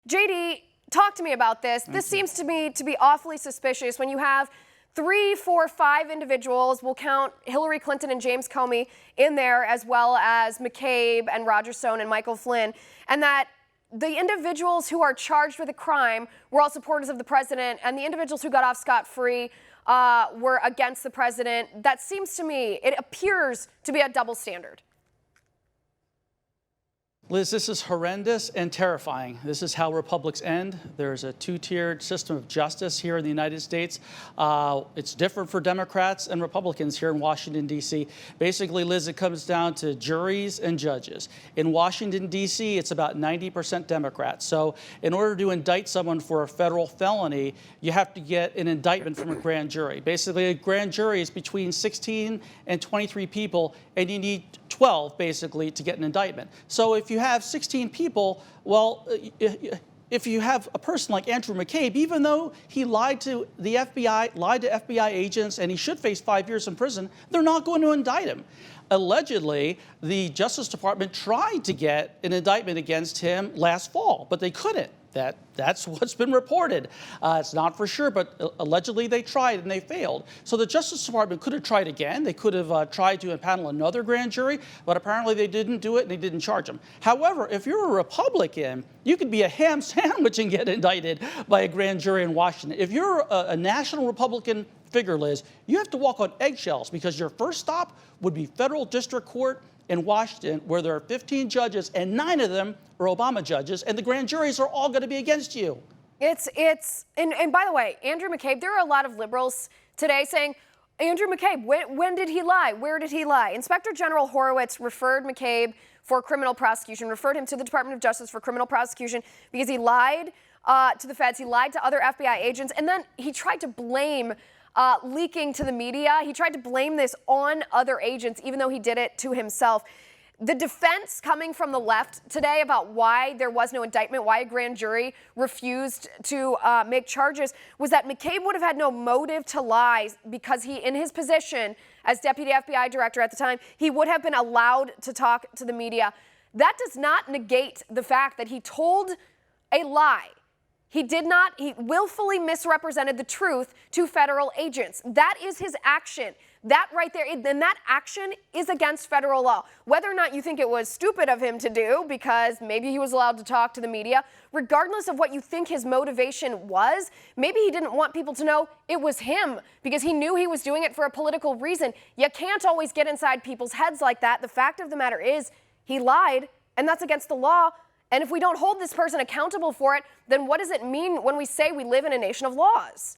JD, talk to me about this. This seems to me to be awfully suspicious when you have 3, 4, 5 individuals. We'll count Hillary Clinton and James Comey in there, as well as McCabe and Roger Stone and Michael Flynn, and that the individuals who are charged with a crime were all supporters of the president, and the individuals who got off scot-free were against the president. That seems to me, it appears to be a double standard. Liz, this is horrendous and terrifying. This is how republics end. There's a two-tiered system of justice here in the United States. It's different for Democrats and Republicans here in Washington, D.C. Basically, Liz, it comes down to juries and judges. In Washington, D.C., it's about 90% Democrats. So in order to indict someone for a federal felony, you have to get an indictment from a grand jury. Basically, a grand jury is between 16 and 23 people, and you need 12, basically, to get an indictment. So if you have 16 people, well, if you have a person like Andrew McCabe, even though he lied to the FBI, lied to FBI agents, and he should face 5 years in prison, they're not going to indict him. Allegedly, the Justice Department tried to get an indictment against him last fall, but they couldn't. That's what's been reported. It's not for sure, but allegedly they tried and they failed. So the Justice Department could have tried again. They could have tried to impanel another grand jury, but apparently they didn't do it and they didn't charge him. However, if you're a Republican, you could be a ham sandwich and get indicted by a grand jury in Washington. If you're a national Republican figure, Liz, you have to walk on eggshells because your first stop would be federal district court in Washington, where there are 15 judges and 9 of them are Obama judges, and the grand juries are all going to be against you. And by the way, Andrew McCabe, there are a lot of liberals today saying, Andrew McCabe, when did he lie? Where did he lie? Inspector General Horowitz referred McCabe for criminal prosecution, referred him to the Department of Justice for criminal prosecution because he lied to the feds, he lied to other FBI agents, and then he tried to blame leaking to the media. He tried to blame this on other agents, even though he did it to himself. The defense coming from the left today about why there was no indictment, why a grand jury refused to make charges, was that McCabe would have had no motive to lie because he, in his position as deputy FBI director at the time, he would have been allowed to talk to the media. That does not negate the fact that he told a lie. He willfully misrepresented the truth to federal agents. That is his action. That right there, and that action is against federal law. Whether or not you think it was stupid of him to do because maybe he was allowed to talk to the media, regardless of what you think his motivation was, maybe he didn't want people to know it was him because he knew he was doing it for a political reason. You can't always get inside people's heads like that. The fact of the matter is he lied, and that's against the law. And if we don't hold this person accountable for it, then what does it mean when we say we live in a nation of laws?